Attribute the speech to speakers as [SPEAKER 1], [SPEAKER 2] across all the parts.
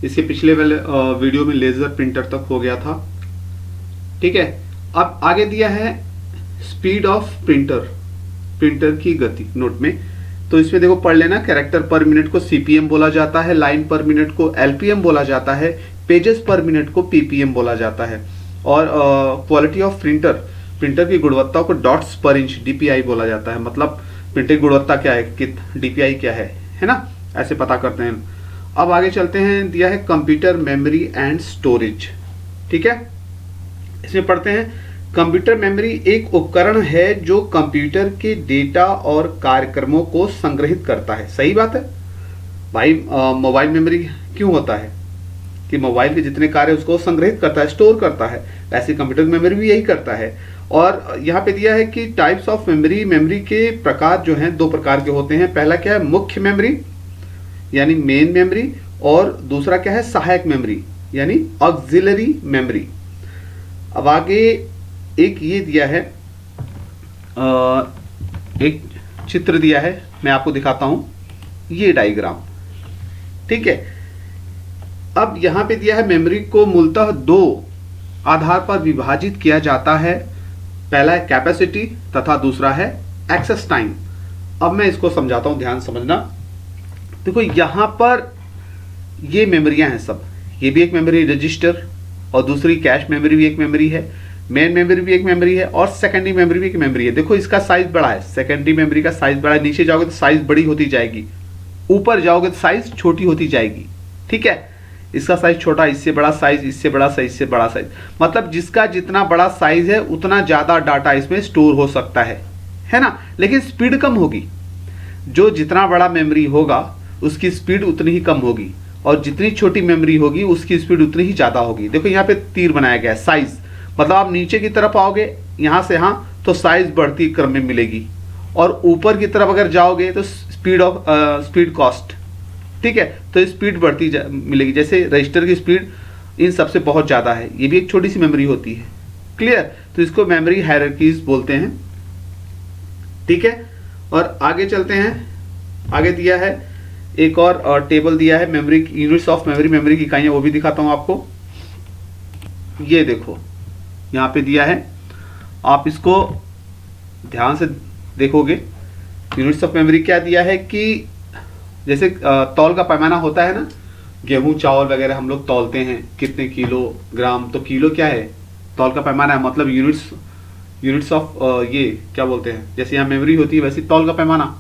[SPEAKER 1] इसके पिछले वाले वीडियो में लेजर प्रिंटर तक हो गया था। ठीक है, अब आगे दिया है स्पीड ऑफ प्रिंटर, प्रिंटर की गति नोट में। तो इसमें देखो पढ़ लेना, कैरेक्टर पर मिनट को सीपीएम बोला जाता है, लाइन पर मिनट को एलपीएम बोला जाता है, पेजेस पर मिनट को पीपीएम बोला जाता है, और क्वालिटी ऑफ प्रिंटर, प्रिंटर की गुणवत्ता को डॉट्स पर इंच डीपीआई बोला जाता है। मतलब प्रिंटर की गुणवत्ता क्या है, डीपीआई क्या है ना, ऐसे पता करते हैं। अब आगे चलते हैं, दिया है कंप्यूटर मेमोरी एंड स्टोरेज। ठीक है, इसमें पढ़ते हैं, कंप्यूटर मेमोरी एक उपकरण है जो कंप्यूटर के डेटा और कार्यक्रमों को संग्रहित करता है। सही बात है भाई, मोबाइल मेमोरी क्यों होता है कि मोबाइल के जितने कार्य उसको संग्रहित करता है, स्टोर करता है, वैसे कंप्यूटर मेमोरी भी यही करता है। और यहाँ पे दिया है कि टाइप्स ऑफ मेमोरी, मेमोरी के प्रकार जो हैं दो प्रकार के होते हैं। पहला क्या है, मुख्य मेमोरी यानी मेन मेमोरी, और दूसरा क्या है, सहायक मेमोरी यानी ऑक्सिलरी मेमोरी। अब आगे एक ये दिया है, एक चित्र दिया है, मैं आपको दिखाता हूं, ये डायग्राम। ठीक है, अब यहां पे दिया है मेमोरी को मूलतः दो आधार पर विभाजित किया जाता है। पहला है कैपेसिटी तथा दूसरा है एक्सेस टाइम। अब मैं इसको समझाता हूं, ध्यान समझना। देखो यहां पर ये मेमोरियां हैं सब, ये भी एक मेमोरी रजिस्टर, और दूसरी कैश मेमोरी भी एक मेमोरी है, मेन मेमोरी भी एक मेमोरी है, और सेकेंडरी मेमोरी भी एक मेमोरी है। देखो इसका साइज बड़ा है, सेकेंडरी मेमोरी का साइज बड़ा है, नीचे जाओगे तो साइज बड़ी होती जाएगी, ऊपर जाओगे तो साइज छोटी होती जाएगी। ठीक है, इसका साइज छोटा, इससे बड़ा साइज, इससे बड़ा साइज, इससे बड़ा साइज। मतलब जिसका जितना बड़ा साइज है उतना ज्यादा डाटा इसमें स्टोर हो सकता है ना, लेकिन स्पीड कम होगी। जो जितना बड़ा मेमोरी होगा उसकी स्पीड उतनी ही कम होगी, और जितनी छोटी मेमोरी होगी उसकी स्पीड उतनी ही ज्यादा होगी। देखो यहाँ पे तीर बनाया गया है, साइज, मतलब आप नीचे की तरफ आओगे यहां से यहां तो साइज बढ़ती क्रम में मिलेगी, और ऊपर की तरफ अगर जाओगे तो स्पीड कॉस्ट। ठीक है, तो स्पीड बढ़ती मिलेगी। जैसे रजिस्टर की स्पीड इन सबसे बहुत ज्यादा है, ये भी एक छोटी सी मेमोरी होती है। क्लियर, तो इसको मेमोरी हायरार्कीज बोलते हैं। ठीक है, और आगे चलते हैं। आगे दिया है एक और टेबल दिया है, memory units of memory, memory की इकाइयां, वो भी दिखाता हूं आपको। ये देखो यहां पे दिया है, आप इसको ध्यान से देखोगे। यूनिट्स ऑफ मेमोरी क्या दिया है कि जैसे तौल का पैमाना होता है ना, गेहूं चावल वगैरह हम लोग तौलते हैं कितने किलोग्राम, तो किलो क्या है, तौल का पैमाना है, मतलब यूनिट्स ऑफ ये क्या बोलते हैं, जैसे यहाँ मेमोरी होती है वैसे तौल का पैमाना,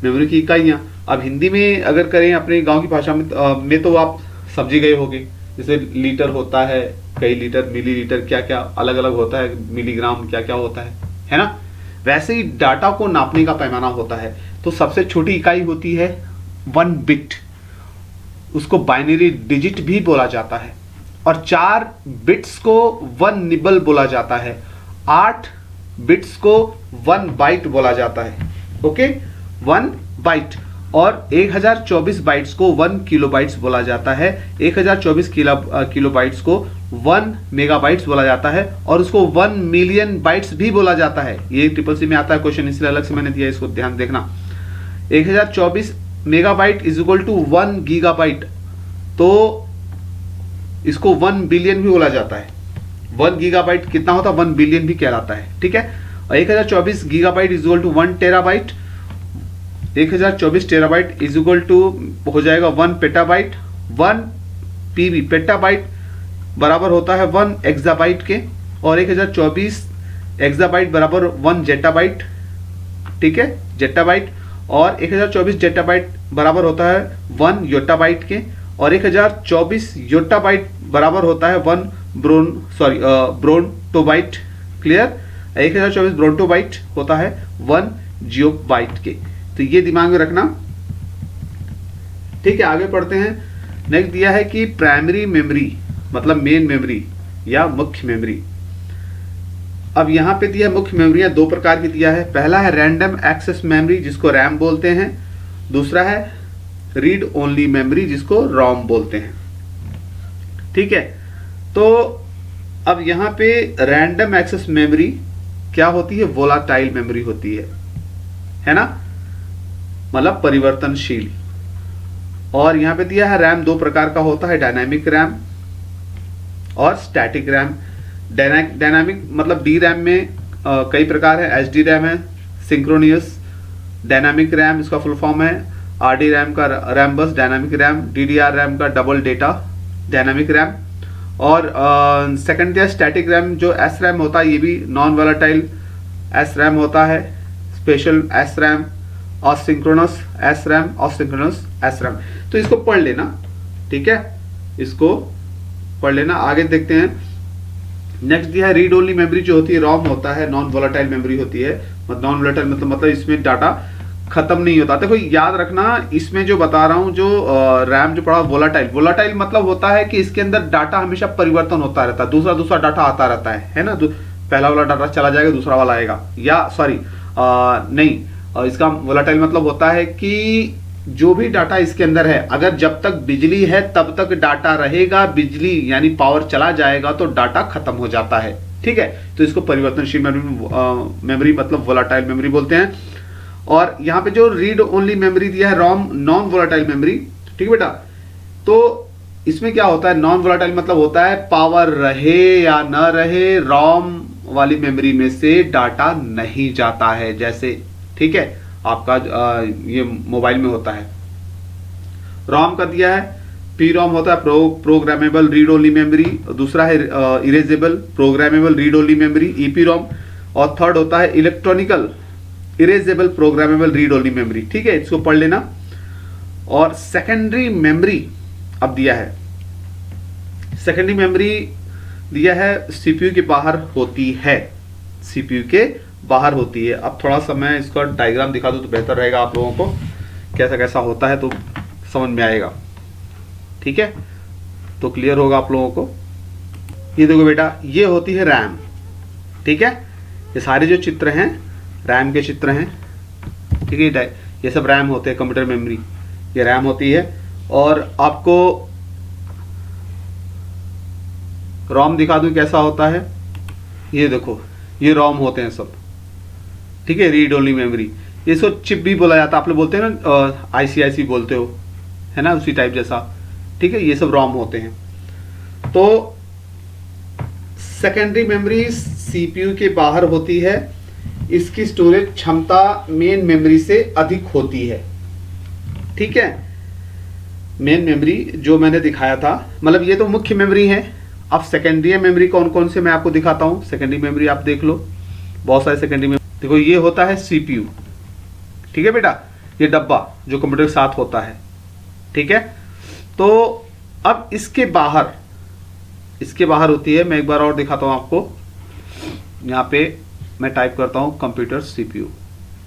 [SPEAKER 1] मेमोरी की इकाइयां। अब हिंदी में अगर करें अपने गांव की भाषा में तो आप समझ गए होंगे, जैसे लीटर होता है, कई लीटर, मिलीलीटर, क्या क्या अलग अलग होता है, मिलीग्राम क्या क्या होता है ना। वैसे ही डाटा को नापने का पैमाना होता है। तो सबसे छोटी इकाई होती है 1 बिट, उसको बाइनरी डिजिट भी बोला जाता है, और 4 बिट्स को 1 निबल बोला जाता है, 8 बिट्स को 1 बाइट बोला जाता है। ओके, 1 बाइट, और 1024 बाइट्स को 1 किलोबाइट्स बोला जाता है, 1024 किलोबाइट्स को 1 मेगाबाइट्स बोला जाता है, और उसको 1 मिलियन बाइट्स भी बोला जाता है। ये ट्रिपल सी में आता है क्वेश्चन, इसलिए अलग से मैंने दिया, इसको ध्यान देखना। 1024 megabyte is equal to 1 gigabyte, तो इसको 1 बिलियन भी बोला जाता है। 1 गीगाबाइट कितना होता है, 1 बिलियन भी कहलाता है। ठीक है, और 1024 gigabyte is equal to 1 terabyte, 1024 terabyte is equal to हो जाएगा 1 पेटाबाइट, 1 पीबी पेटाबाइट बराबर होता है 1 एक्साबाइट के, और 1024 एक्साबाइट बराबर 1 जेटाबाइट। ठीक है, जेटाबाइट, और 1024 जेटाबाइट बराबर होता है 1 योटाबाइट के, और 1024 योटाबाइट बराबर होता है 1 ब्रोनटोबाइट। क्लियर, 1024 ब्रोनटोबाइट होता है 1 जियोबाइट के। तो ये दिमाग में रखना। ठीक है, आगे पढ़ते हैं। नेक्स्ट दिया है कि प्राइमरी मेमोरी मतलब मेन मेमोरी या मुख्य मेमोरी। अब यहां पे दिया मुख्य मेमोरियां दो प्रकार की दिया है। पहला है रैंडम एक्सेस मेमोरी जिसको रैम बोलते हैं, दूसरा है रीड ओनली मेमोरी जिसको रॉम बोलते हैं। ठीक है, तो अब यहां पे रैंडम एक्सेस मेमोरी क्या होती है, वोलाटाइल मेमोरी होती है ना, मतलब परिवर्तनशील। और यहाँ पे दिया है रैम 2 प्रकार का होता है, डायनामिक रैम और स्टैटिक रैम। डायनामिक मतलब डी रैम में कई प्रकार है, एच डी रैम है, सिंक्रोनियस डायनामिक रैम इसका फुल फॉर्म है, आर डी रैम का रैम बस dynamic RAM, D D R RAM का डबल डेटा डायनामिक रैम, और सेकंड दिया स्टैटिक रैम जो एस रैम होता है, ये भी नॉन वोलेटाइल एस रैम होता है, स्पेशल एस रैम और सिंक्रोनस एस रैम और सिंक्रोनस एस रैम। तो इसको पढ़ लेना, ठीक है, इसको पढ़ लेना। आगे देखते हैं। नेक्स्ट दिया है रीड ओनली मेमोरी जो होती है, रॉम होता है, नॉन वोलेटाइल मेमोरी होती है। नॉन वोलेटाइल मतलब इसमें डाटा खत्म नहीं होता। देखो याद रखना, इसमें जो बता रहा हूं, जो रैम जो पढ़ा वोलाटाइल मतलब होता है कि इसके अंदर डाटा हमेशा परिवर्तन होता रहता है, दूसरा डाटा आता रहता है ना। पहला वाला डाटा चला जाएगा, दूसरा वाला आएगा, या सॉरी नहीं, इसका वोलाटाइल मतलब होता है कि जो भी डाटा इसके अंदर है, अगर जब तक बिजली है तब तक डाटा रहेगा, बिजली यानी पावर चला जाएगा तो डाटा खत्म हो जाता है, ठीक है। तो इसको परिवर्तनशील मेमोरी मतलब वोलाटाइल मेमोरी बोलते हैं। और यहाँ पे जो रीड ओनली मेमोरी दिया है, रॉम नॉन वोलाटाइल मेमोरी, ठीक है बेटा। तो इसमें क्या होता है, नॉन वोलाटाइल मतलब होता है पावर रहे या न रहे, रॉम वाली मेमोरी में से डाटा नहीं जाता है, जैसे, ठीक है, आपका ये मोबाइल में होता है। रॉम का दिया है, पी रॉम होता है प्रोग्रामेबल रीड ओनली मेमोरी, दूसरा है erasable programmable read only memory EP ROM, और थर्ड होता है electronical erasable programmable read only memory, ठीक है, इसको पढ़ लेना। और सेकेंडरी मेमोरी अब दिया है, सेकेंडरी मेमोरी दिया है सीपीयू के बाहर होती है, सीपीयू के बाहर होती है। अब थोड़ा सा मैं इसका डायग्राम दिखा दूं तो बेहतर रहेगा, आप लोगों को कैसा कैसा होता है तो समझ में आएगा, ठीक है, तो क्लियर होगा आप लोगों को। ये देखो बेटा, ये होती है रैम, ठीक है, ये सारे जो चित्र हैं रैम के चित्र हैं, ठीक है, ये सब रैम होते हैं, कंप्यूटर मेमोरी ये रैम होती है। और आपको रोम दिखा दूं कैसा होता है, ये देखो, ये रोम होते हैं सब, ठीक है, रीड ओनली मेमोरी। ये सब चिप भी बोला जाता है, आप लोग बोलते हैं ना आईसीआईसी बोलते हो, है ना, उसी टाइप जैसा, ठीक है, ये सब रोम होते हैं। तो सेकेंडरी मेमोरी सीपीयू के बाहर होती है, इसकी स्टोरेज क्षमता मेन मेमोरी से अधिक होती है, ठीक है। मेन मेमोरी जो मैंने दिखाया था, मतलब ये तो मुख्य मेमोरी है। अब सेकेंडरी मेमोरी कौन कौन से मैं आपको दिखाता हूं। सेकेंडरी मेमोरी आप देख लो, बहुत सारे सेकेंडरी मेमोरी। देखो ये होता है सीपीयू, ठीक है बेटा, ये डब्बा जो कंप्यूटर के साथ होता है, ठीक है। तो अब इसके बाहर होती है, मैं एक बार और दिखाता हूं आपको। यहाँ पे मैं टाइप करता हूं कंप्यूटर सीपीयू,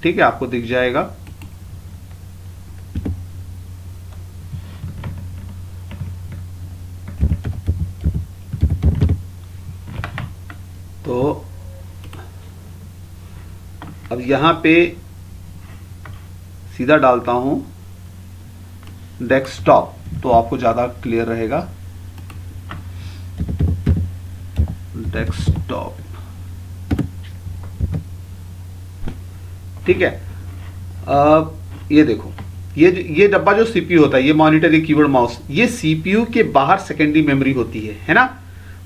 [SPEAKER 1] ठीक है, आपको दिख जाएगा। तो अब यहां पे सीधा डालता हूं डेस्कटॉप, तो आपको ज्यादा क्लियर रहेगा। डेस्कटॉप, ठीक है। अब ये देखो, ये डब्बा जो सीपीयू होता है, ये मॉनिटर, ये कीबोर्ड, माउस, ये सीपीयू के बाहर सेकेंडरी मेमोरी होती है ना।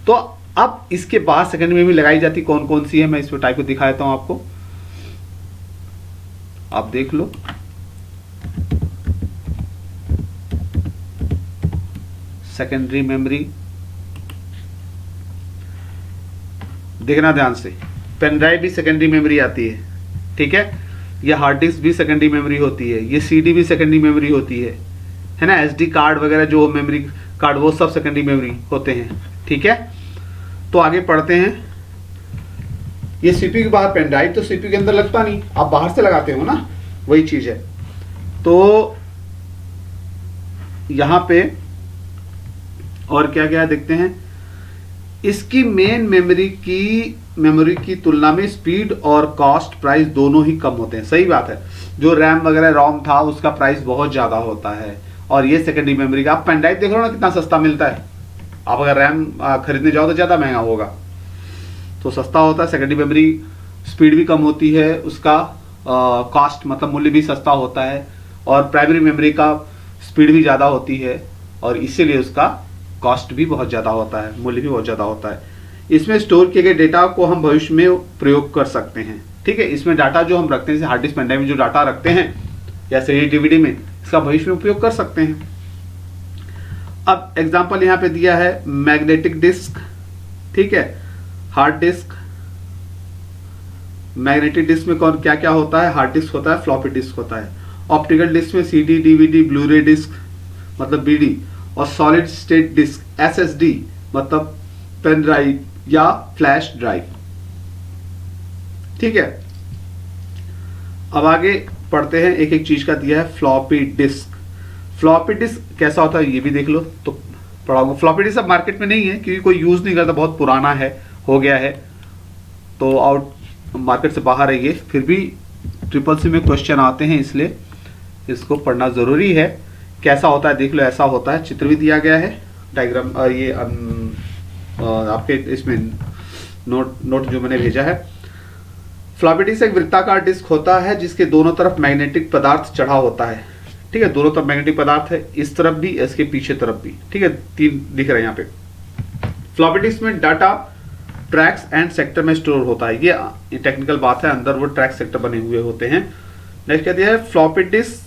[SPEAKER 1] तो अब इसके बाहर सेकेंडरी मेमोरी लगाई जाती कौन कौन सी है, मैं इसमें टाइप को दिखा देता हूं आपको, आप देख लो। सेकेंडरी मेमोरी देखना ध्यान से, पेन ड्राइव भी सेकेंडरी मेमोरी आती है, ठीक है। ये हार्ड डिस्क भी सेकेंडरी मेमोरी होती है, ये सीडी भी सेकेंडरी मेमोरी होती है ना। एसडी कार्ड वगैरह जो मेमोरी कार्ड, वो सब सेकेंडरी मेमोरी होते हैं, ठीक है। तो आगे पढ़ते हैं। ये सीपीयू के बाहर पेन ड्राइव तो सीपीयू के अंदर लगता नहीं, आप बाहर से लगाते हो ना, वही चीज है। तो यहां पे और क्या क्या देखते हैं, इसकी मेन मेमोरी की तुलना में स्पीड और कॉस्ट प्राइस दोनों ही कम होते हैं। सही बात है, जो रैम वगैरह रोम था उसका प्राइस बहुत ज्यादा होता है, और ये सेकेंडरी मेमोरी का। आप पेन ड्राइव देख लो ना कितना सस्ता मिलता है, आप अगर रैम खरीदने जाओ तो ज्यादा महंगा होगा, तो सस्ता होता है। सेकेंडरी मेमोरी स्पीड भी कम होती है, उसका कॉस्ट मतलब मूल्य भी सस्ता होता है, और प्राइमरी मेमोरी का स्पीड भी ज़्यादा होती है और इसीलिए उसका कॉस्ट भी बहुत ज़्यादा होता है, मूल्य भी बहुत ज़्यादा होता है। इसमें स्टोर किए गए डेटा को हम भविष्य में प्रयोग कर सकते हैं। ठीक है, इसमें डाटा जो हम रखते हैं जैसे हार्ड डिस्क पेन ड्राइव में जो डाटा रखते हैं या CD DVD में, इसका भविष्य में उपयोग कर सकते हैं। अब एग्जाम्पल यहाँ पे दिया है मैग्नेटिक डिस्क, ठीक है, हार्ड डिस्क। मैग्नेटिक डिस्क में कौन क्या क्या होता है? हार्ड डिस्क होता है, फ्लॉपी डिस्क होता है। ऑप्टिकल डिस्क में CD DVD ब्लूरे डिस्क मतलब BD, और सॉलिड स्टेट डिस्क SSD मतलब पेन ड्राइव या फ्लैश ड्राइव। ठीक है, अब आगे पढ़ते हैं, एक एक चीज का दिया है फ्लॉपी डिस्क। फ्लॉपी डिस्क कैसा होता है ये भी देख लो तो पढ़ाऊंगा। फ्लॉपी डिस्क अब मार्केट में नहीं है क्योंकि कोई यूज नहीं करता, बहुत पुराना है, हो गया है, तो आउट मार्केट से बाहर है ये। फिर भी CCC में क्वेश्चन आते हैं इसलिए इसको पढ़ना जरूरी है। कैसा होता है देख लो, ऐसा होता है, चित्र भी दिया गया है, डायग्राम ये आपके इसमें नोट जो मैंने भेजा है। फ्लॉपी डिस्क एक वृत्ताकार डिस्क होता है जिसके दोनों तरफ मैग्नेटिक पदार्थ चढ़ा होता है। ठीक है, दोनों तरफ मैग्नेटिक पदार्थ है, इस तरफ भी, इसके पीछे तरफ भी। ठीक है, 3 दिख रहे हैं यहाँ पे। फ्लॉपी डिस्क में डाटा ट्रैक्स एंड सेक्टर में स्टोर होता है। ये टेक्निकल बात है, अंदर वो ट्रैक सेक्टर बने हुए होते हैं। नेक्स्ट कहते हैं फ्लॉपी डिस्क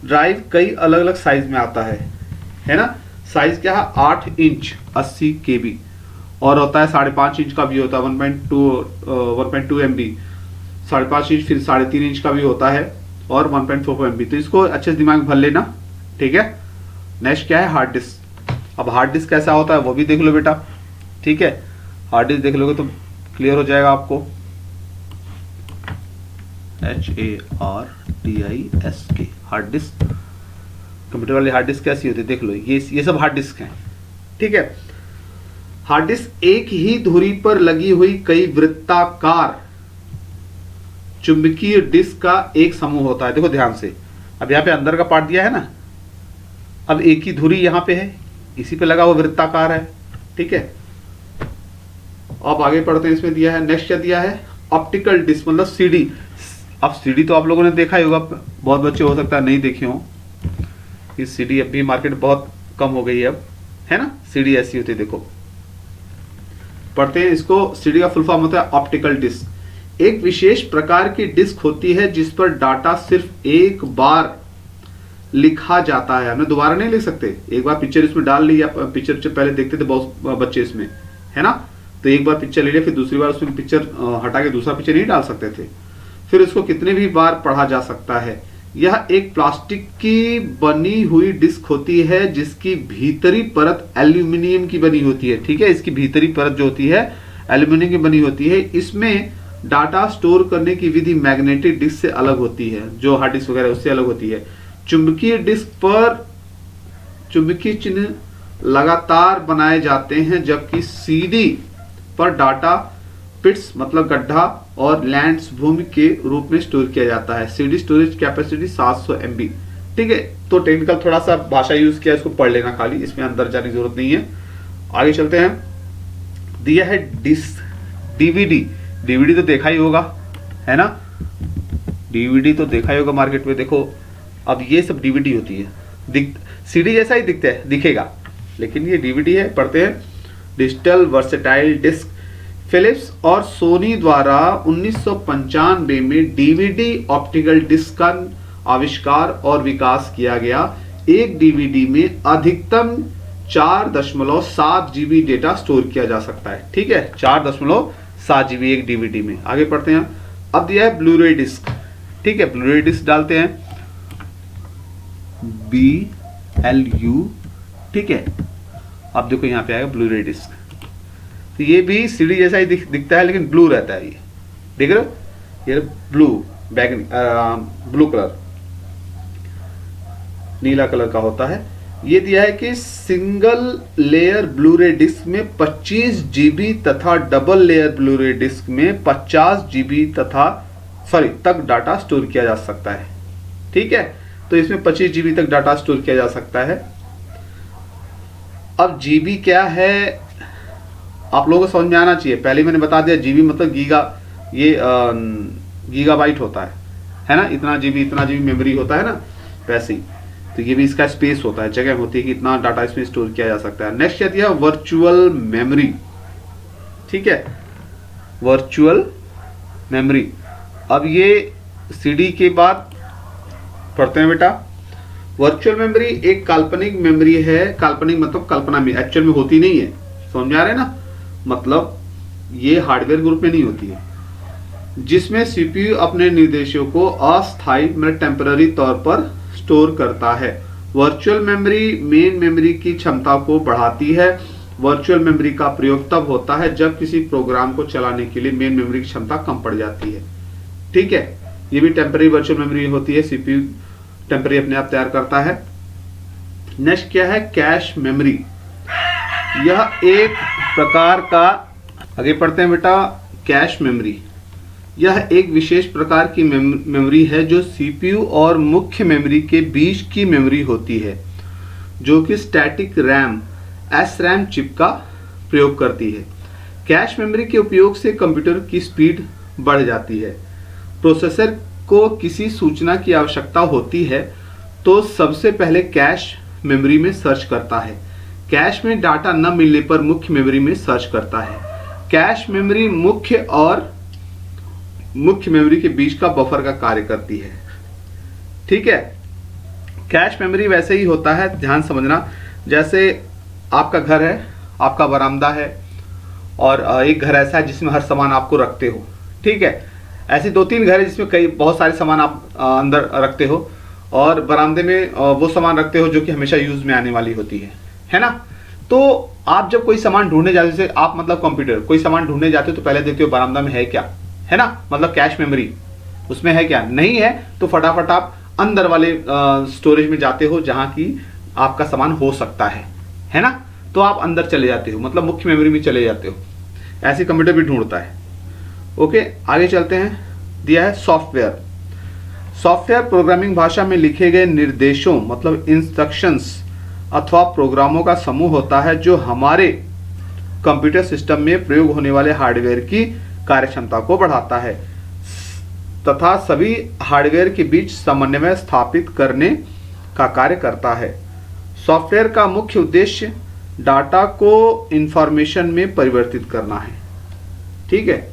[SPEAKER 1] ड्राइव कई अलग अलग साइज में आता है ना। साइज क्या है? 8 इंच 80 KB, और होता है 5.5 इंच का भी होता है, 1.2 MB, 5.5 इंच, फिर 3.5 इंच का भी होता है, और 1.44 MB। तो इसको अच्छे से दिमाग में भर लेना। ठीक है, नेक्स्ट क्या है? Hard disk. अब हार्ड डिस्क कैसा होता है वो भी देख लो बेटा। ठीक है, हार्ड डिस्क देख लोगे तो क्लियर हो जाएगा आपको। HARDISK hard disk. कंप्यूटर वाली हार्ड डिस्क कैसी होती है देख लो, ये सब हार्ड डिस्क हैं। ठीक है, हार्ड डिस्क एक ही धुरी पर लगी हुई कई वृत्ताकार चुंबकीय डिस्क का एक समूह होता है। देखो ध्यान से, अब यहाँ पे अंदर का पार्ट दिया है ना, अब एक ही धुरी यहाँ पे है, इसी पे लगा हुआ वृत्ताकार है। ठीक है, अब आगे पढ़ते हैं, इसमें दिया है, नेक्स्ट क्या दिया है? ऑप्टिकल डिस्क मतलब CD। अब CD तो आप लोगों ने देखा ही होगा, बहुत बच्चे हो सकता है नहीं देखे हो। इस CD अब भी मार्केट बहुत कम हो गई है अब, है ना। CD ऐसी होती है, देखो पढ़ते हैं इसको। CD का फुल फॉर्म होता है ऑप्टिकल डिस्क। एक विशेष प्रकार की डिस्क होती है जिस पर डाटा सिर्फ एक बार लिखा जाता है। हमें दोबारा नहीं लिख सकते। एक बार पिक्चर इसमें डाल ली, या पिक्चर पहले देखते थे बहुत बच्चे इसमें, है ना, तो एक बार पिक्चर ले लिया, फिर दूसरी बार उसमें पिक्चर हटा के दूसरा पिक्चर नहीं डाल सकते थे। फिर उसको कितने भी बार पढ़ा जा सकता है। यह एक प्लास्टिक की बनी हुई डिस्क होती है जिसकी भीतरी परत एल्यूमिनियम की बनी होती है। ठीक है, इसकी भीतरी परत जो होती है एल्यूमिनियम की बनी होती है। इसमें डाटा स्टोर करने की विधि मैग्नेटिक डिस्क से अलग होती है, जो हार्ड डिस्क वगैरह उससे अलग होती है। चुंबकीय डिस्क पर चुंबकीय चिन्ह लगातार बनाए जाते हैं, जबकि CD पर डाटा पिट्स मतलब गड्ढा और लैंड्स भूमि के रूप में स्टोर किया जाता है। CD storage capacity 700 MB। ठीक है, तो टेक्निकल थोड़ा सा भाषा यूज किया, इसको पढ़ लेना खाली, इसमें अंदर जाने की जरूरत नहीं है। आगे चलते हैं, दिया है डिस्क DVD तो देखा ही होगा, है ना। DVD तो देखा ही होगा मार्केट में। देखो अब ये सब DVD होती है, CD जैसा ही दिखेगा, लेकिन ये DVD है। पढ़ते हैं, डिजिटल वर्सेटाइल डिस्क। फिलिप्स और सोनी द्वारा 1995 में DVD ऑप्टिकल डिस्क का आविष्कार और विकास किया गया। एक DVD में अधिकतम 4.7 GB डेटा स्टोर किया जा सकता है। ठीक है, 4.7 GB एक DVD में। आगे पढ़ते हैं, अब दिया है ब्लूरे डिस्क। ठीक है, ब्लूरे डिस्क डालते हैं BLU। ठीक है, अब देखो यहाँ पे आएगा ब्लूरे डिस्क। तो ये भी CD जैसा ही दिखता है, लेकिन ब्लू रहता है। ये देख रहे हो, ये ब्लू कलर, नीला कलर का होता है। ये दिया है कि सिंगल लेयर ब्लूरे डिस्क में 25 GB तथा डबल लेयर ब्लूरे डिस्क में 50 GB तक डाटा स्टोर किया जा सकता है। ठीक है, तो इसमें 25 GB तक डाटा स्टोर किया जा सकता है। अब GB क्या है आप लोगों को समझ में आना चाहिए। पहले मैंने बता दिया, GB मतलब गीगाबाइट होता है ना। इतना GB मेमोरी होता है ना, वैसे ही तो ये भी इसका स्पेस होता है, जगह होती है कि इतना डाटा इसमें स्टोर किया जा सकता है। नेक्स्ट क्या दिया, वर्चुअल मेमोरी। ठीक है, वर्चुअल मेमोरी। अब ये सीडी के बाद पढ़ते हैं बेटा। वर्चुअल मेमोरी एक काल्पनिक मेमोरी है, काल्पनिक मतलब कल्पना में, एक्चुअल में होती नहीं है, समझ में आ रहा है ना, मतलब ये हार्डवेयर ग्रुप में नहीं होती है, जिसमें सीपीयू अपने निर्देशों को अस्थायी मतलब टेम्पररी तौर पर स्टोर करता है। वर्चुअल मेमोरी मेन मेमोरी की क्षमता को बढ़ाती है। वर्चुअल मेमोरी का प्रयोग तब होता है जब किसी प्रोग्राम को चलाने के लिए मेन मेमोरी की क्षमता कम पड़ जाती है। ठीक है, ये भी टेम्पररी वर्चुअल मेमोरी होती है, सीपीयू टेम्पररी अपने आप तैयार करता है। नेक्स्ट क्या है, कैश मेमोरी। यह एक प्रकार का, आगे पढ़ते हैं बेटा, कैश मेमोरी। यह एक विशेष प्रकार की मेमोरी है जो सीपीयू और मुख्य मेमोरी के बीच की मेमोरी होती है, जो कि स्टैटिक रैम SRAM चिप का प्रयोग करती है। कैश मेमोरी के उपयोग से कंप्यूटर की स्पीड बढ़ जाती है। प्रोसेसर को किसी सूचना की आवश्यकता होती है तो सबसे पहले कैश मेमोरी में सर्च करता है। कैश में डाटा न मिलने पर मुख्य मेमोरी में सर्च करता है। कैश मेमोरी मुख्य मेमोरी के बीच का बफर का कार्य करती है। ठीक है, कैश मेमोरी वैसे ही होता है, ध्यान समझना, जैसे आपका घर है, आपका बरामदा है, और एक घर ऐसा है जिसमें हर सामान आपको रखते हो। ठीक है, ऐसे 2-3 घर है जिसमें बहुत सारे सामान आप अंदर रखते हो, और बरामदे में वो सामान रखते हो जो कि हमेशा यूज में आने वाली होती है ना। तो आप जब कोई सामान ढूंढने जाते हो, जैसे आप मतलब कंप्यूटर कोई सामान ढूंढने जाते हो तो पहले देखते हो बरामदा में है क्या, है ना, मतलब कैश मेमोरी उसमें है क्या, नहीं है तो फटाफट आप अंदर वाले स्टोरेज में जाते हो जहां की आपका सामान हो सकता है ना, तो आप अंदर चले जाते हो, मतलब मुख्य मेमोरी में चले जाते हो। ऐसे कंप्यूटर भी ढूंढता है। ओके, आगे चलते हैं। दिया है सॉफ्टवेयर। सॉफ्टवेयर प्रोग्रामिंग भाषा में लिखे गए निर्देशों मतलब इंस्ट्रक्शंस अथवा प्रोग्रामों का समूह होता है जो हमारे कंप्यूटर सिस्टम में प्रयोग होने वाले हार्डवेयर की कार्यक्षमता को बढ़ाता है तथा सभी हार्डवेयर के बीच समन्वय स्थापित करने का कार्य करता है। सॉफ्टवेयर का मुख्य उद्देश्य डाटा को इंफॉर्मेशन में परिवर्तित करना है। ठीक है,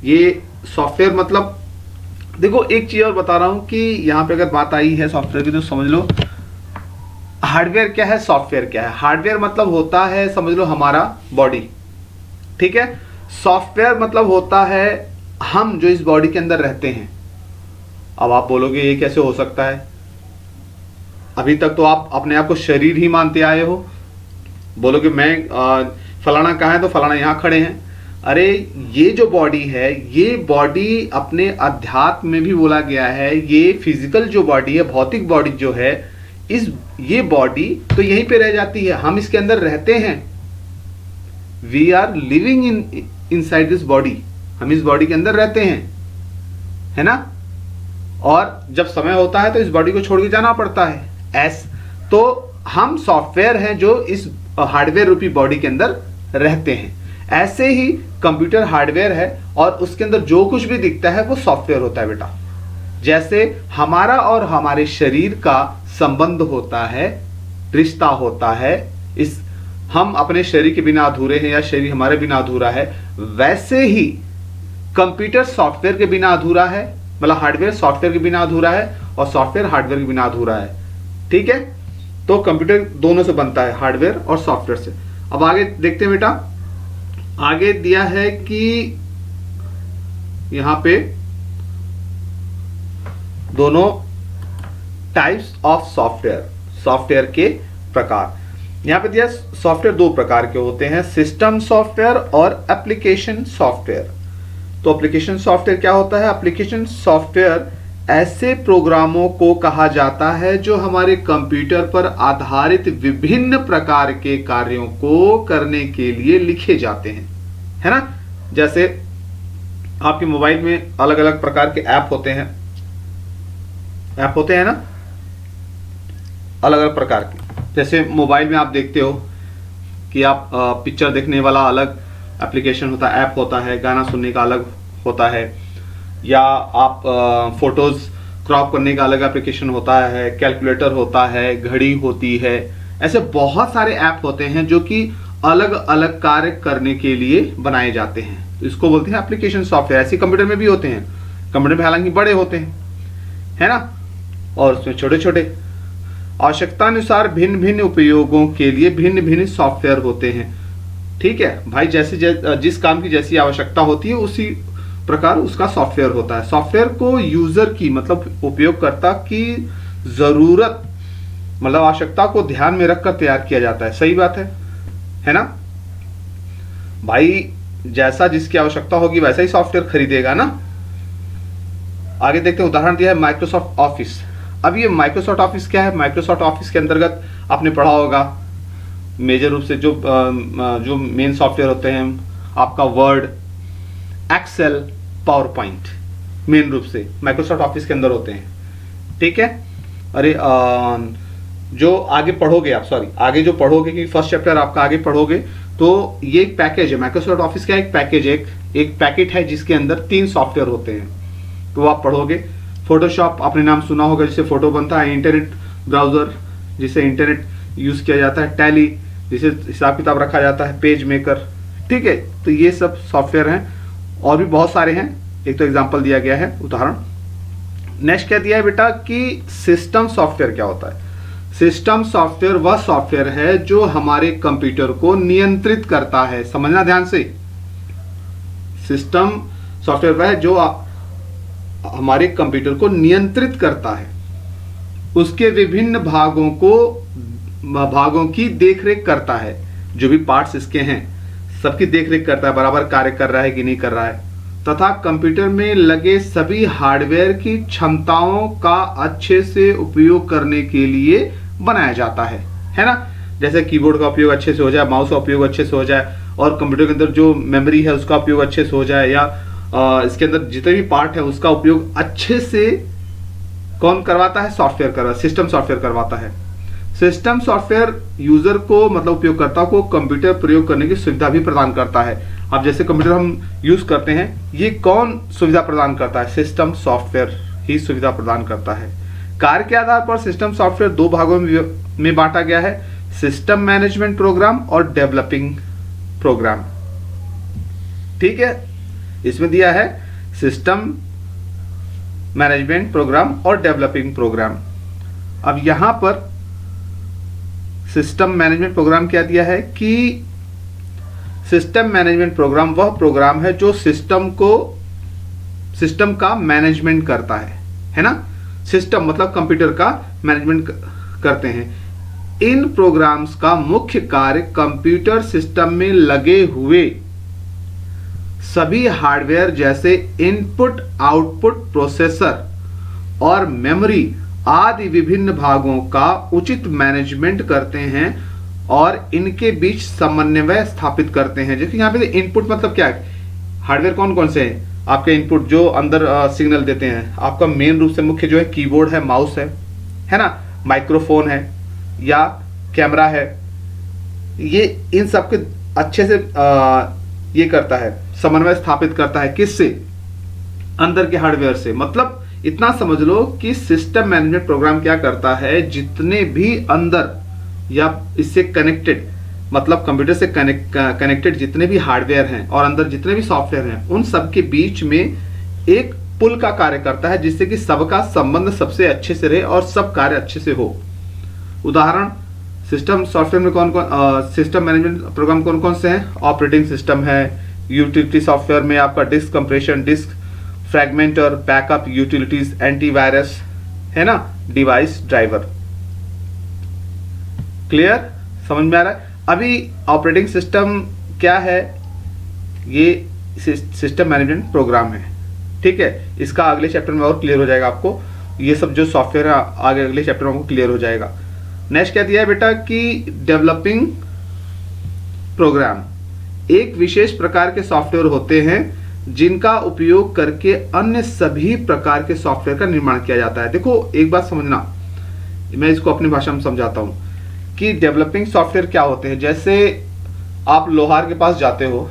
[SPEAKER 1] ये सॉफ्टवेयर मतलब, देखो एक चीज और बता रहा हूं कि यहां पे अगर बात आई है सॉफ्टवेयर की तो समझ लो हार्डवेयर क्या है, सॉफ्टवेयर क्या है। हार्डवेयर मतलब होता है, समझ लो हमारा बॉडी। ठीक है, सॉफ्टवेयर मतलब होता है हम जो इस बॉडी के अंदर रहते हैं। अब आप बोलोगे ये कैसे हो सकता है, अभी तक तो आप अपने आप को शरीर ही मानते आए हो। बोलोगे मैं फलाना कहाँ है तो फलाना यहाँ खड़े हैं। अरे ये जो बॉडी है, ये बॉडी अपने अध्यात्म में भी बोला गया है, ये फिजिकल जो बॉडी है, भौतिक बॉडी जो है, ये बॉडी तो यहीं पे रह जाती है, हम इसके अंदर रहते हैं। We are living inside this body, हम इस बॉडी के अंदर रहते हैं, है ना। और जब समय होता है तो इस बॉडी को छोड़ के जाना पड़ता है। तो हम सॉफ्टवेयर हैं जो इस हार्डवेयर रूपी बॉडी के अंदर रहते हैं। ऐसे ही कंप्यूटर हार्डवेयर है और उसके अंदर जो कुछ भी दिखता है वो सॉफ्टवेयर होता है बेटा। जैसे हमारा और हमारे शरीर का संबंध होता है, रिश्ता होता है, इस हम अपने शरीर के बिना अधूरे हैं या शरीर हमारे बिना अधूरा है, वैसे ही कंप्यूटर सॉफ्टवेयर के बिना अधूरा है, मतलब हार्डवेयर सॉफ्टवेयर के बिना अधूरा है और सॉफ्टवेयर हार्डवेयर के बिना अधूरा है। ठीक है, तो कंप्यूटर दोनों से बनता है, हार्डवेयर और सॉफ्टवेयर से। अब आगे देखते हैं बेटा, आगे दिया है कि यहां पे दोनों टाइप्स ऑफ सॉफ्टवेयर, सॉफ्टवेयर के प्रकार यहां पे दिया। सॉफ्टवेयर दो प्रकार के होते हैं, सिस्टम सॉफ्टवेयर और एप्लीकेशन सॉफ्टवेयर। तो एप्लीकेशन सॉफ्टवेयर क्या होता है? एप्लीकेशन सॉफ्टवेयर ऐसे प्रोग्रामों को कहा जाता है जो हमारे कंप्यूटर पर आधारित विभिन्न प्रकार के कार्यों को करने के लिए लिखे जाते हैं, है ना। जैसे आपके मोबाइल में अलग अलग प्रकार के ऐप होते हैं, ना, अलग अलग प्रकार के। जैसे मोबाइल में आप देखते हो कि आप पिक्चर देखने वाला अलग एप्लीकेशन होता है, ऐप होता है, गाना सुनने का अलग होता है, या आप फोटोज क्रॉप करने का अलग एप्लीकेशन होता है, कैलकुलेटर होता है, घड़ी होती है, ऐसे बहुत सारे ऐप होते हैं जो कि अलग अलग कार्य करने के लिए बनाए जाते हैं। तो इसको बोलते हैं एप्लीकेशन सॉफ्टवेयर। ऐसे कंप्यूटर में भी होते हैं, कंप्यूटर में हालांकि बड़े होते हैं, है ना, और उसमें छोटे छोटे। आवश्यकता अनुसार भिन्न भिन्न उपयोगों के लिए भिन्न भिन्न सॉफ्टवेयर होते हैं। ठीक है भाई, जिस काम की जैसी आवश्यकता होती है उसी प्रकार उसका सॉफ्टवेयर होता है। सॉफ्टवेयर को यूजर की मतलब उपयोगकर्ता की जरूरत मतलब आवश्यकता को ध्यान में रखकर तैयार किया जाता है। सही बात है ना भाई, जैसा जिसकी आवश्यकता होगी वैसा ही सॉफ्टवेयर खरीदेगा ना। आगे देखते हैं, उदाहरण दिया है माइक्रोसॉफ्ट ऑफिस। अब ये माइक्रोसॉफ्ट ऑफिस क्या है? माइक्रोसॉफ्ट ऑफिस के अंतर्गत आपने पढ़ा होगा मेजर रूप से जो मेन सॉफ्टवेयर होते हैं आपका वर्ड, एक्सेल, पावर पॉइंट, मेन रूप से माइक्रोसॉफ्ट ऑफिस के अंदर होते हैं। ठीक है, अरे जो आगे पढ़ोगे आप, सॉरी आगे जो पढ़ोगे कि फर्स्ट चैप्टर आपका आगे पढ़ोगे तो ये एक पैकेज है। माइक्रोसॉफ्ट ऑफिस का एक पैकेज, एक पैकेट है जिसके अंदर 3 सॉफ्टवेयर होते हैं, तो आप पढ़ोगे। फोटोशॉप आपने नाम सुना होगा, जिससे फोटो बनता है। इंटरनेट ब्राउजर, जिसे इंटरनेट यूज किया जाता है। टैली, जिसे हिसाब किताब रखा जाता है। पेज मेकर, ठीक है, तो ये सब सॉफ्टवेयर हैं और भी बहुत सारे हैं, एक तो एग्जांपल दिया गया है, उदाहरण। नेक्स्ट क्या दिया है बेटा कि सिस्टम सॉफ्टवेयर क्या होता है? सिस्टम सॉफ्टवेयर वह सॉफ्टवेयर है जो हमारे कंप्यूटर को नियंत्रित करता है। समझना ध्यान से, सिस्टम सॉफ्टवेयर वह है जो हमारे कंप्यूटर को नियंत्रित करता है, उसके विभिन्न भागों की देखरेख करता है। जो भी पार्ट्स इसके हैं सबकी देखरेख करता है, बराबर कार्य कर रहा है कि नहीं कर रहा है, तथा कंप्यूटर में लगे सभी हार्डवेयर की क्षमताओं का अच्छे से उपयोग करने के लिए बनाया जाता है ना। जैसे कीबोर्ड का उपयोग अच्छे से हो जाए, माउस का उपयोग अच्छे से हो जाए, और कंप्यूटर के अंदर जो मेमोरी है उसका उपयोग अच्छे से हो जाए, या इसके अंदर जितने भी पार्ट है उसका उपयोग अच्छे से कौन करवाता है? सॉफ्टवेयर सिस्टम सॉफ्टवेयर करवाता है। सिस्टम सॉफ्टवेयर यूजर को मतलब उपयोगकर्ता को कंप्यूटर प्रयोग करने की सुविधा भी प्रदान करता है। अब जैसे कंप्यूटर हम यूज करते हैं, ये कौन सुविधा प्रदान करता है? सिस्टम सॉफ्टवेयर ही सुविधा प्रदान करता है। कार्य के आधार पर सिस्टम सॉफ्टवेयर 2 भागों में बांटा गया है, सिस्टम मैनेजमेंट प्रोग्राम और डेवलपिंग प्रोग्राम। ठीक है, इसमें दिया है सिस्टम मैनेजमेंट प्रोग्राम और डेवलपिंग प्रोग्राम। अब यहां पर सिस्टम मैनेजमेंट प्रोग्राम क्या दिया है कि सिस्टम मैनेजमेंट प्रोग्राम वह प्रोग्राम है जो सिस्टम का मैनेजमेंट करता है ना। सिस्टम मतलब कंप्यूटर का मैनेजमेंट करते हैं। इन प्रोग्राम्स का मुख्य कार्य कंप्यूटर सिस्टम में लगे हुए सभी हार्डवेयर जैसे इनपुट, आउटपुट, प्रोसेसर और मेमोरी आदि विभिन्न भागों का उचित मैनेजमेंट करते हैं और इनके बीच समन्वय स्थापित करते हैं। जैसे यहाँ पे इनपुट मतलब क्या है? हार्डवेयर कौन कौन से हैं आपके इनपुट जो अंदर सिग्नल देते हैं? आपका मेन रूप से मुख्य जो है कीबोर्ड है, माउस है ना, माइक्रोफोन है या कैमरा है। ये इन सब के अच्छे से ये करता है, समन्वय स्थापित करता है। किससे? अंदर के हार्डवेयर से। मतलब इतना समझ लो कि सिस्टम मैनेजमेंट प्रोग्राम क्या करता है, जितने भी अंदर या इससे कनेक्टेड मतलब कंप्यूटर से कनेक्टेड जितने भी हार्डवेयर हैं और अंदर जितने भी सॉफ्टवेयर हैं, उन सब के बीच में एक पुल का कार्य करता है, जिससे कि सबका संबंध सबसे अच्छे से रहे और सब कार्य अच्छे से हो। उदाहरण, सिस्टम सॉफ्टवेयर में कौन कौन सिस्टम मैनेजमेंट प्रोग्राम कौन कौन से हैं? ऑपरेटिंग सिस्टम है, यूटिलिटी सॉफ्टवेयर में आपका disk compression, disk fragmenter, backup utilities, antivirus, है ना, डिवाइस ड्राइवर। क्लियर? समझ में आ रहा है? अभी ऑपरेटिंग सिस्टम क्या है? ये सिस्टम मैनेजमेंट प्रोग्राम है। ठीक है, इसका अगले चैप्टर में और क्लियर हो जाएगा आपको। ये सब जो सॉफ्टवेयर है आगे अगले चैप्टर में आपको क्लियर हो जाएगा। नेक्स्ट क्या दिया है बेटा कि डेवलपिंग प्रोग्राम एक विशेष प्रकार के सॉफ्टवेयर होते हैं जिनका उपयोग करके अन्य सभी प्रकार के सॉफ्टवेयर का निर्माण किया जाता है। देखो एक बात समझना, मैं इसको अपनी भाषा में समझाता हूं कि डेवलपिंग सॉफ्टवेयर क्या होते हैं। जैसे आप लोहार के पास जाते हो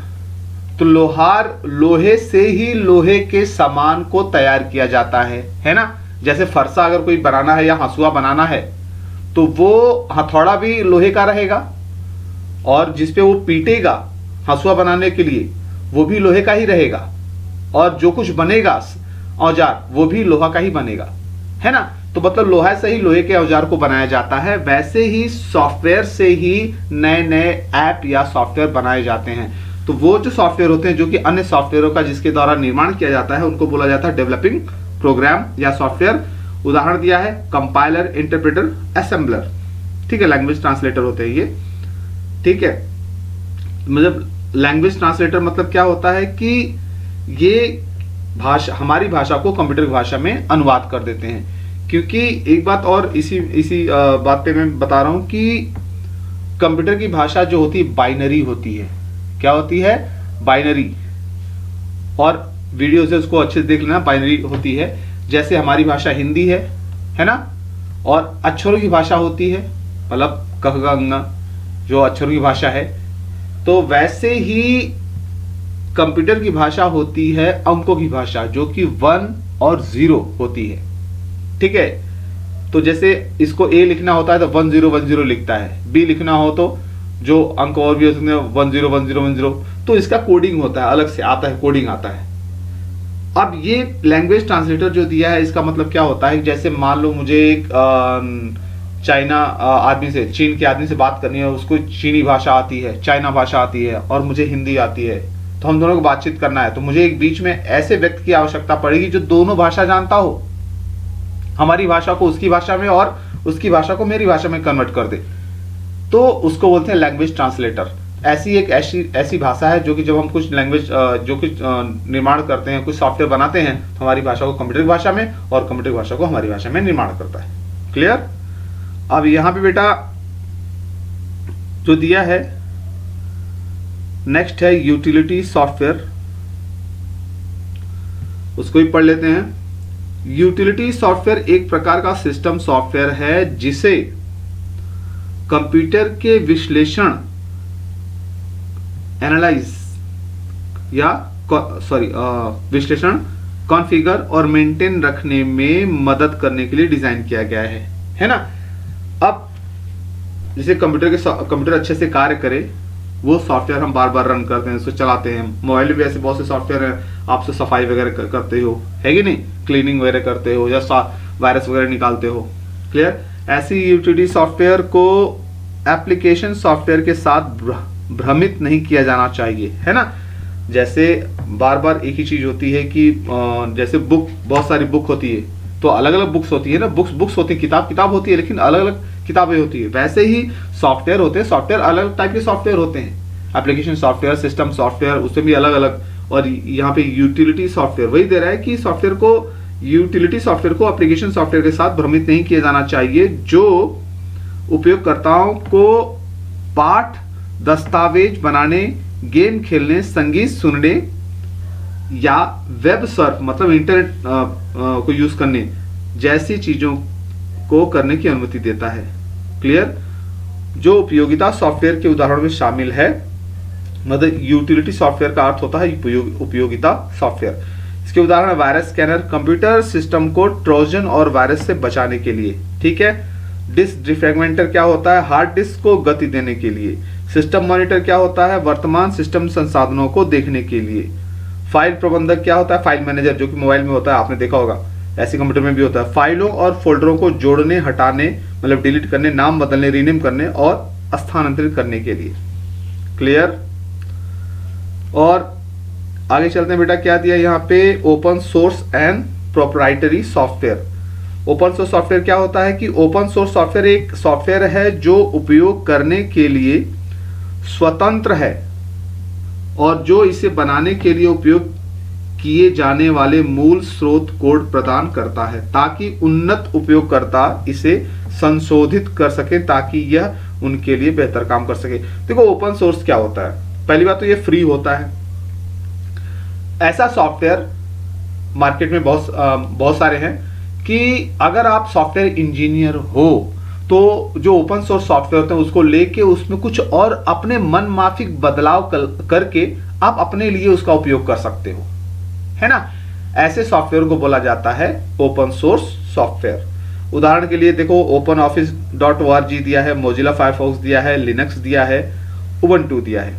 [SPEAKER 1] तो लोहे से ही लोहे के सामान को तैयार किया जाता है ना। जैसे फरसा अगर कोई बनाना है या हंसुआ बनाना है तो वो हथौड़ा भी लोहे का रहेगा, और जिसपे वो पीटेगा हंसुआ बनाने के लिए वो भी लोहे का ही रहेगा, और जो कुछ बनेगा औजार वो भी लोहा का ही बनेगा, है ना। तो मतलब लोहा से ही लोहे के औजार को बनाया जाता है। वैसे ही सॉफ्टवेयर से ही नए नए ऐप या सॉफ्टवेयर बनाए जाते हैं। तो वो जो सॉफ्टवेयर होते हैं जो कि अन्य सॉफ्टवेयरों का जिसके द्वारा निर्माण किया जाता है उनको बोला जाता है डेवलपिंग प्रोग्राम या सॉफ्टवेयर। उदाहरण दिया है कंपाइलर, इंटरप्रेटर, असेंबलर, ठीक है, लैंग्वेज ट्रांसलेटर होते हैं ये, ठीक है। मतलब लैंग्वेज ट्रांसलेटर मतलब क्या होता है कि ये भाषा, हमारी भाषा को कंप्यूटर भाषा में अनुवाद कर देते हैं। क्योंकि एक बात और इसी बात पे मैं बता रहा हूं कि कंप्यूटर की भाषा जो होती है बाइनरी होती है। क्या होती है? बाइनरी। और वीडियो से उसको अच्छे से देख लेना, बाइनरी होती है। जैसे हमारी भाषा हिंदी है ना, और अक्षरों की भाषा होती है, मतलब क ख ग घ जो अक्षरों की भाषा है, तो वैसे ही कंप्यूटर की भाषा होती है अंकों की भाषा, जो कि 1 और 0 होती है, ठीक है। तो जैसे इसको ए लिखना होता है तो 1010 लिखता है, बी लिखना हो तो जो अंक और भी हो सकते हैं 101010, तो इसका कोडिंग होता है, अलग से आता है, कोडिंग आता है। अब ये लैंग्वेज ट्रांसलेटर जो दिया है इसका मतलब क्या होता है, जैसे मान लो मुझे एक चाइना आदमी से, चीन के आदमी से बात करनी है, उसको चीनी भाषा आती है, चाइना भाषा आती है, और मुझे हिंदी आती है, तो हम दोनों को बातचीत करना है, तो मुझे एक बीच में ऐसे व्यक्ति की आवश्यकता पड़ेगी जो दोनों भाषा जानता हो, हमारी भाषा को उसकी भाषा में और उसकी भाषा को मेरी भाषा में कन्वर्ट कर दे। तो उसको बोलते हैं लैंग्वेज ट्रांसलेटर। ऐसी भाषा है जो कि जब हम कुछ लैंग्वेज जो कुछ निर्माण करते हैं, कुछ सॉफ्टवेयर बनाते हैं, तो हमारी भाषा को कंप्यूटर की भाषा में और कंप्यूटर की भाषा को हमारी भाषा में निर्माण करता है। क्लियर? अब यहां पे बेटा जो दिया है नेक्स्ट है यूटिलिटी सॉफ्टवेयर, उसको भी पढ़ लेते हैं। यूटिलिटी सॉफ्टवेयर एक प्रकार का सिस्टम सॉफ्टवेयर है जिसे कंप्यूटर के विश्लेषण, एनालाइज या विश्लेषण, कॉन्फ़िगर और मेंटेन रखने में मदद करने के लिए डिजाइन किया गया है ना। अब जैसे कंप्यूटर अच्छे से कार्य करे, वो सॉफ्टवेयर हम बार बार रन करते हैं, उसको चलाते हैं। मोबाइल में भी ऐसे बहुत से सॉफ्टवेयर हैं, आप सफाई वगैरह करते हो, है कि नहीं, क्लीनिंग वगैरह करते हो या वायरस वगैरह निकालते हो। क्लियर? ऐसी यूटिलिटी सॉफ्टवेयर को एप्लीकेशन सॉफ्टवेयर के साथ भ्रमित नहीं किया जाना चाहिए, है ना। जैसे बार बार एक ही चीज होती है कि जैसे बुक, बहुत सारी बुक होती है, तो अलग अलग बुक्स होती है ना, बुक्स होती है, किताब होती है, लेकिन अलग अलग किताबें होती है। वैसे ही सॉफ्टवेयर होते हैं, सॉफ्टवेयर अलग टाइप के सॉफ्टवेयर होते हैं, एप्लीकेशन सॉफ्टवेयर, सिस्टम सॉफ्टवेयर, उससे भी अलग अलग। और यहाँ पे यूटिलिटी सॉफ्टवेयर वही दे रहा है कि यूटिलिटी सॉफ्टवेयर को एप्लीकेशन सॉफ्टवेयर के साथ भ्रमित नहीं किया जाना चाहिए, जो उपयोगकर्ताओं को पाठ, दस्तावेज बनाने, गेम खेलने, संगीत सुनने या वेब सर्फ मतलब इंटरनेट को यूज करने जैसी चीजों को करने की अनुमति देता है। क्लियर? जो उपयोगिता सॉफ्टवेयर के उदाहरण में शामिल है, मतलब यूटिलिटी सॉफ्टवेयर का अर्थ होता है उपयोगिता सॉफ्टवेयर। इसके उदाहरण है वायरस स्कैनर, कंप्यूटर सिस्टम को ट्रोजन और वायरस से बचाने के लिए, ठीक है। डिस्क डिफ्रैगमेंटर क्या होता है? हार्ड डिस्क को गति देने के लिए। सिस्टम मॉनिटर क्या होता है? वर्तमान सिस्टम संसाधनों को देखने के लिए। फाइल प्रबंधक क्या होता है? फाइल मैनेजर, जो कि मोबाइल में होता है, आपने देखा होगा, ऐसे कंप्यूटर में भी होता है। फाइलों और फोल्डरों को जोड़ने, हटाने, मतलब डिलीट करने, नाम बदलने, रीनेम करने और स्थानांतरित करने के लिए। क्लियर? और आगे चलते हैं बेटा, क्या दिया यहाँ पे? Open source and proprietary software. Open source software क्या होता है कि ओपन सोर्स सॉफ्टवेयर एक सॉफ्टवेयर है जो उपयोग करने के लिए स्वतंत्र है और जो इसे बनाने के लिए उपयोग किए जाने वाले मूल स्रोत कोड प्रदान करता है, ताकि उन्नत उपयोगकर्ता इसे संशोधित कर सके ताकि यह उनके लिए बेहतर काम कर सके। देखो ओपन सोर्स क्या होता है? पहली बात तो ये फ्री होता है। ऐसा सॉफ्टवेयर मार्केट में बहुत सारे हैं कि अगर आप सॉफ्टवेयर इंजीनियर हो तो जो ओपन सोर्स सॉफ्टवेयर होते हैं उसको लेके उसमें कुछ और अपने मन माफिक बदलाव करके आप अपने लिए उसका उपयोग कर सकते हो, है ना। ऐसे सॉफ्टवेयर को बोला जाता है ओपन सोर्स सॉफ्टवेयर। उदाहरण के लिए देखो OpenOffice.org दिया है, मोजिला फायरफॉक्स दिया है, लिनक्स दिया है, उबंटू दिया है।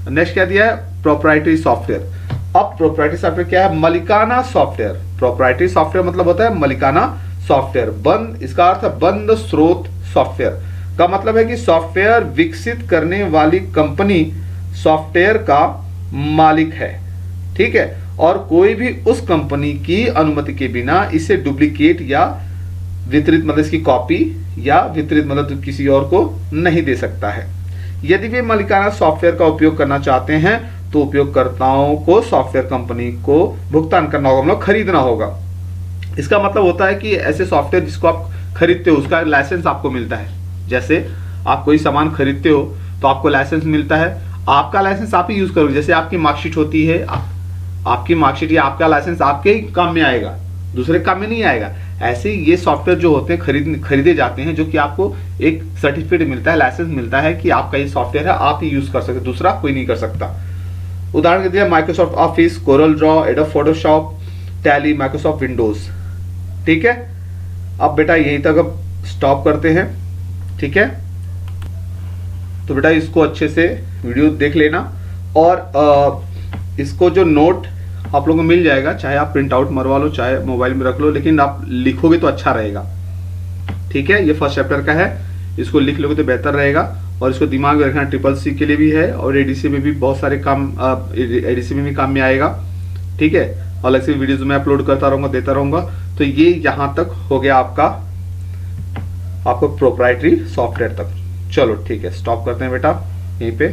[SPEAKER 1] नेक्स्ट क्या दिया है? Proprietary software. अब प्रोप्राइटरी सॉफ्टवेयर क्या है? मलिकाना सॉफ्टवेयर। प्रोप्राइटरी सॉफ्टवेयर मतलब होता है मलिकाना सॉफ्टवेयर। बंद, इसका अर्थ है बंद स्रोत सॉफ्टवेयर का मतलब है कि सॉफ्टवेयर विकसित करने वाली कंपनी सॉफ्टवेयर का मालिक है, ठीक है, और कोई भी उस कंपनी की अनुमति के बिना इसे डुप्लीकेट या वितरित मतलब इसकी कॉपी या वितरित मतलब किसी और को नहीं दे सकता है। यदि वे मालिकाना सॉफ्टवेयर का उपयोग करना चाहते हैं तो उपयोगकर्ताओं को सॉफ्टवेयर कंपनी को भुगतान करना होगा, मतलब खरीदना होगा। इसका मतलब होता है कि ऐसे सॉफ्टवेयर जिसको आप खरीदते हो उसका लाइसेंस आपको मिलता है। जैसे आप कोई सामान खरीदते हो तो आपको लाइसेंस मिलता है, आपका लाइसेंस आप ही यूज करोगे। जैसे आपकी मार्कशीट होती है, आपकी मार्कशीट या आपका लाइसेंस आपके ही काम में आएगा, दूसरे काम में नहीं आएगा। ऐसे ये सॉफ्टवेयर जो होते हैं खरीदे जाते हैं, जो कि आपको एक सर्टिफिकेट मिलता है, लाइसेंस मिलता है कि आपका ये सॉफ्टवेयर है, आप ही यूज कर सकते, दूसरा कोई नहीं कर सकता। उदाहरण के लिए Microsoft office, Corel Draw, adobe Photoshop, tally, Microsoft Windows, ठीक है। अब बेटा यहीं तक अब स्टॉप करते हैं, ठीक है। तो बेटा इसको अच्छे से वीडियो देख लेना और इसको जो नोट आप लोगों को मिल जाएगा, चाहे आप प्रिंट आउट मरवा लो, चाहे मोबाइल में रख लो, लेकिन आप लिखोगे तो अच्छा रहेगा, ठीक है। ये फर्स्ट चैप्टर का है, इसको लिख लोगे तो बेहतर रहेगा और इसको दिमाग में रखना। CCC के लिए भी है और ADC में भी बहुत सारे काम, ADC में भी काम में आएगा, ठीक है। और अलग से वीडियोज में अपलोड करता रहूंगा, देता रहूंगा। तो ये यहाँ तक हो गया आपको प्रोप्राइटरी सॉफ्टवेयर तक। चलो ठीक है, स्टॉप करते हैं बेटा यहीं पे।